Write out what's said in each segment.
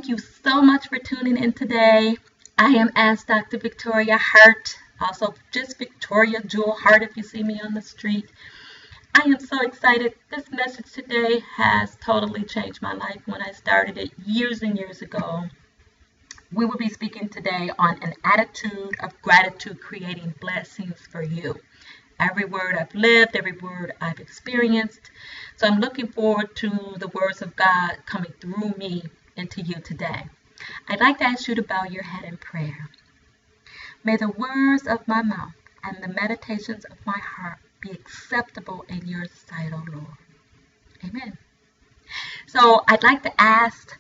Thank you so much for tuning in today. I am Ask Dr. Victoria Hart, also just Victoria Jewel Hart if you see me on the street. I am so excited. This message today has totally changed my life when I started it years and years ago. We will be speaking today on an attitude of gratitude, creating blessings for you. Every word I've lived, every word I've experienced. So I'm looking forward to the words of God coming through me into you today. I'd like to ask you to bow your head in prayer. May the words of my mouth and the meditations of my heart be acceptable in your sight, O Lord. Amen. So I'd like to ask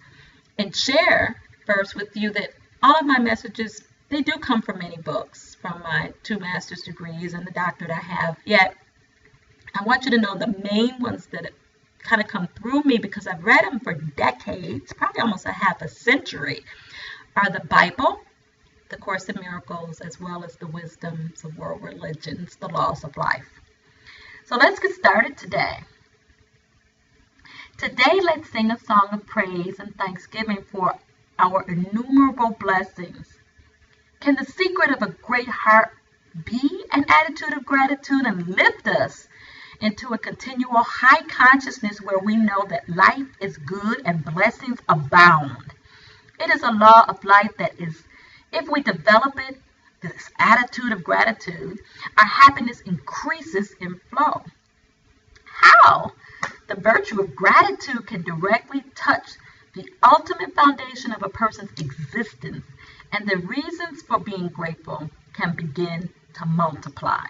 and share first with you that all of my messages, they do come from many books, from my 2 master's degrees and the doctorate I have. Yet, I want you to know the main ones that kind of come through me, because I've read them for decades, probably almost a half a century, are the Bible, the Course in Miracles, as well as the Wisdoms of World Religions, the Laws of Life. So let's get started today. Today, let's sing a song of praise and thanksgiving for our innumerable blessings. Can the secret of a great heart be an attitude of gratitude and lift us into a continual high consciousness where we know that life is good and blessings abound? It is a law of life that is, if we develop it, this attitude of gratitude, our happiness increases in flow. How? The virtue of gratitude can directly touch the ultimate foundation of a person's existence, and the reasons for being grateful can begin to multiply.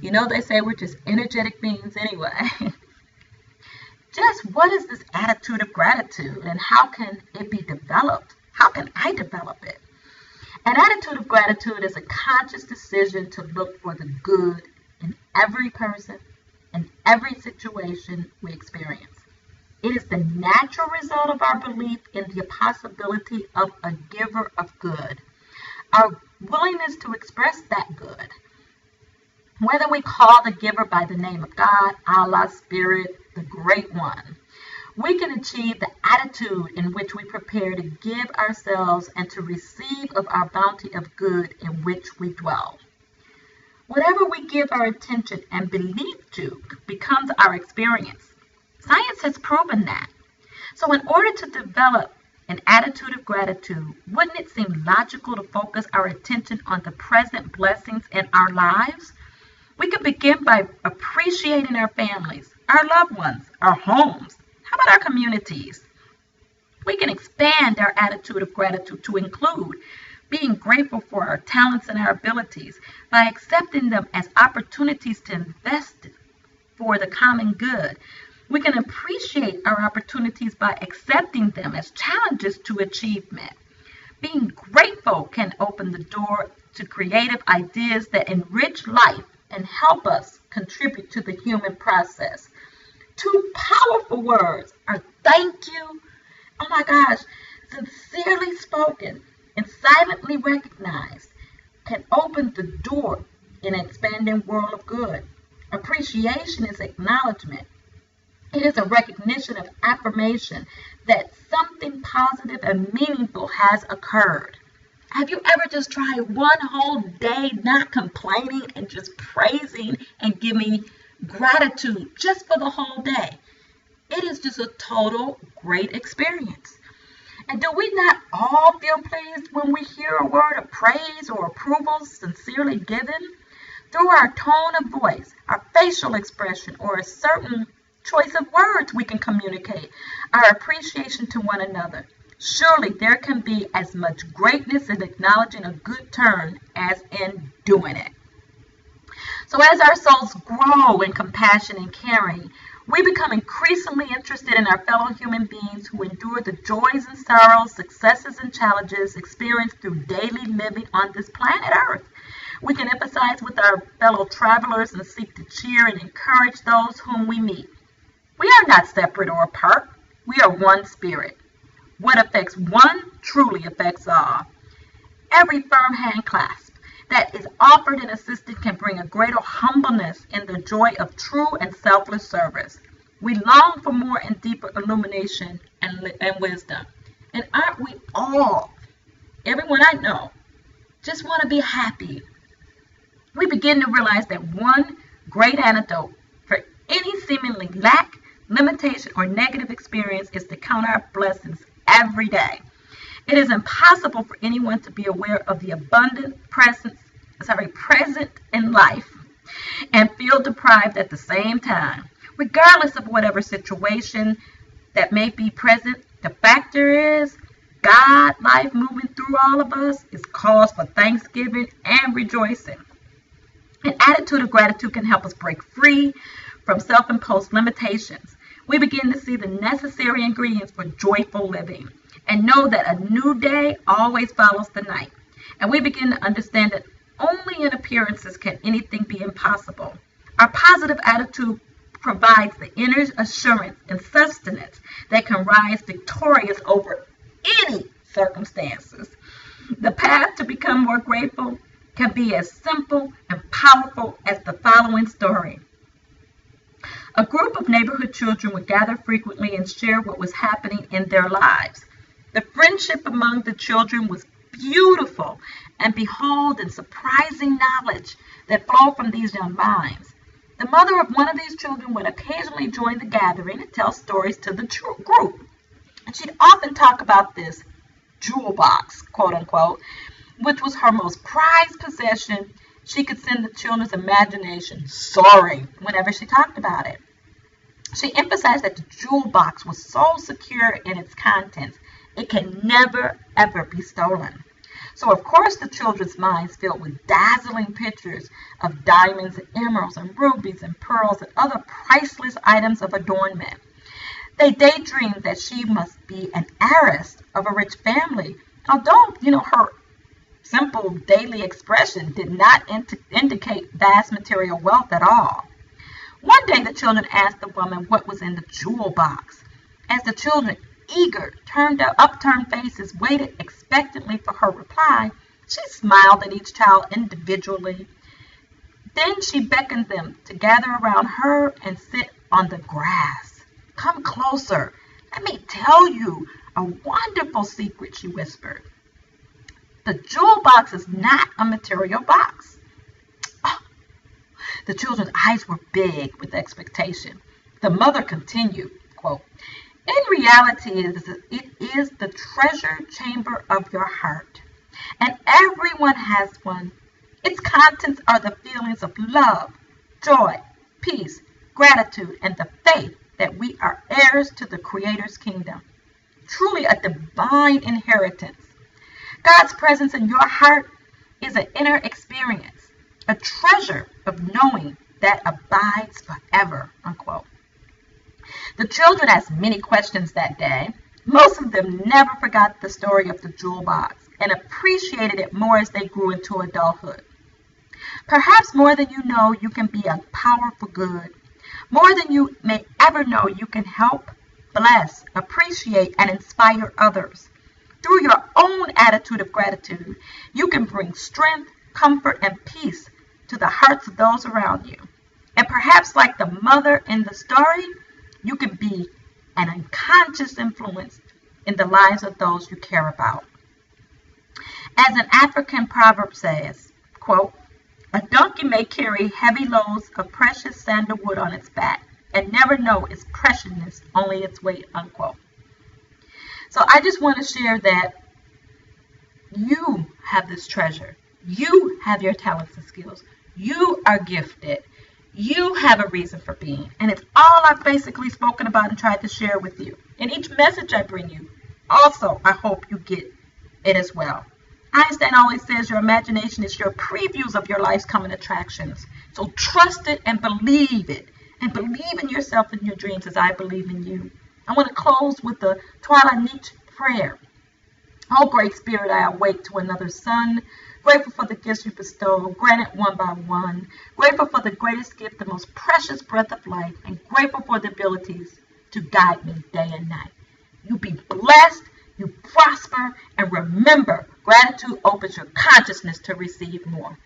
You know, they say we're just energetic beings anyway. Just what is this attitude of gratitude, and how can it be developed? How can I develop it? An attitude of gratitude is a conscious decision to look for the good in every person and every situation we experience. It is the natural result of our belief in the possibility of a giver of good, our willingness to express that good. Whether we call the giver by the name of God, Allah, Spirit, the Great One, we can achieve the attitude in which we prepare to give ourselves and to receive of our bounty of good in which we dwell. Whatever we give our attention and belief to becomes our experience. Science has proven that. So in order to develop an attitude of gratitude, wouldn't it seem logical to focus our attention on the present blessings in our lives? We could begin by appreciating our families, our loved ones, our homes. How about our communities? We can expand our attitude of gratitude to include being grateful for our talents and our abilities by accepting them as opportunities to invest for the common good. We can appreciate our opportunities by accepting them as challenges to achievement. Being grateful can open the door to creative ideas that enrich life and help us contribute to the human process. 2 powerful words are thank you, oh my gosh, sincerely spoken and silently recognized, can open the door in an expanding world of good. Appreciation is acknowledgement. It is a recognition of affirmation that something positive and meaningful has occurred. Have you ever just tried one whole day not complaining and just praising and giving gratitude just for the whole day? It is just a total great experience. And do we not all feel pleased when we hear a word of praise or approval sincerely given? Through our tone of voice, our facial expression, or a certain choice of words, we can communicate our appreciation to one another. Surely there can be as much greatness in acknowledging a good turn as in doing it. So as our souls grow in compassion and caring, we become increasingly interested in our fellow human beings who endure the joys and sorrows, successes and challenges experienced through daily living on this planet Earth. We can empathize with our fellow travelers and seek to cheer and encourage those whom we meet. We are not separate or apart. We are one spirit. What affects one truly affects all. Every firm hand clasp that is offered and assisted can bring a greater humbleness in the joy of true and selfless service. We long for more and deeper illumination and wisdom. And aren't we all, everyone I know, just want to be happy? We begin to realize that one great antidote for any seemingly lack, limitation, or negative experience is to count our blessings every day. It is impossible for anyone to be aware of the abundant present in life and feel deprived at the same time. Regardless of whatever situation that may be present, the factor is God, life moving through all of us, is cause for thanksgiving and rejoicing. An attitude of gratitude can help us break free from self-imposed limitations. We begin to see the necessary ingredients for joyful living and know that a new day always follows the night. And we begin to understand that only in appearances can anything be impossible. Our positive attitude provides the inner assurance and sustenance that can rise victorious over any circumstances. The path to become more grateful can be as simple and powerful as the following story. A group of neighborhood children would gather frequently and share what was happening in their lives. The friendship among the children was beautiful, and behold, and surprising knowledge that flowed from these young minds. The mother of one of these children would occasionally join the gathering and tell stories to the group. And she'd often talk about this jewel box, quote unquote, which was her most prized possession. She could send the children's imagination soaring whenever she talked about it. She emphasized that the jewel box was so secure in its contents, it can never, ever be stolen. So, of course, the children's minds filled with dazzling pictures of diamonds and emeralds and rubies and pearls and other priceless items of adornment. They daydreamed that she must be an heiress of a rich family, although, her simple daily expression did not indicate vast material wealth at all. One day the children asked the woman what was in the jewel box. As the children, eager, upturned faces waited expectantly for her reply, she smiled at each child individually. Then she beckoned them to gather around her and sit on the grass. "Come closer. Let me tell you a wonderful secret," she whispered. "The jewel box is not a material box." The children's eyes were big with expectation. The mother continued, quote, "In reality, it is the treasure chamber of your heart, and everyone has one. Its contents are the feelings of love, joy, peace, gratitude, and the faith that we are heirs to the Creator's kingdom. Truly a divine inheritance. God's presence in your heart is an inner experience, a treasure of knowing that abides forever," unquote. The children asked many questions that day. Most of them never forgot the story of the jewel box and appreciated it more as they grew into adulthood. Perhaps more than you know, you can be a power for good. More than you may ever know, you can help, bless, appreciate, and inspire others. Through your own attitude of gratitude, you can bring strength, comfort, and peace to the hearts of those around you. And perhaps like the mother in the story, you can be an unconscious influence in the lives of those you care about. As an African proverb says, quote, "A donkey may carry heavy loads of precious sandalwood on its back and never know its preciousness, only its weight," unquote. So I just want to share that you have this treasure. You have your talents and skills. You are gifted. You have a reason for being. And it's all I've basically spoken about and tried to share with you. In each message I bring you, also, I hope you get it as well. Einstein always says your imagination is your previews of your life's coming attractions. So trust it and believe it. And believe in yourself and your dreams as I believe in you. I want to close with the Twilight prayer. "Oh, Great Spirit, I awake to another sun. Grateful for the gifts you bestow, granted one by one. Grateful for the greatest gift, the most precious breath of life. And grateful for the abilities to guide me day and night." You be blessed, you prosper, and remember, gratitude opens your consciousness to receive more.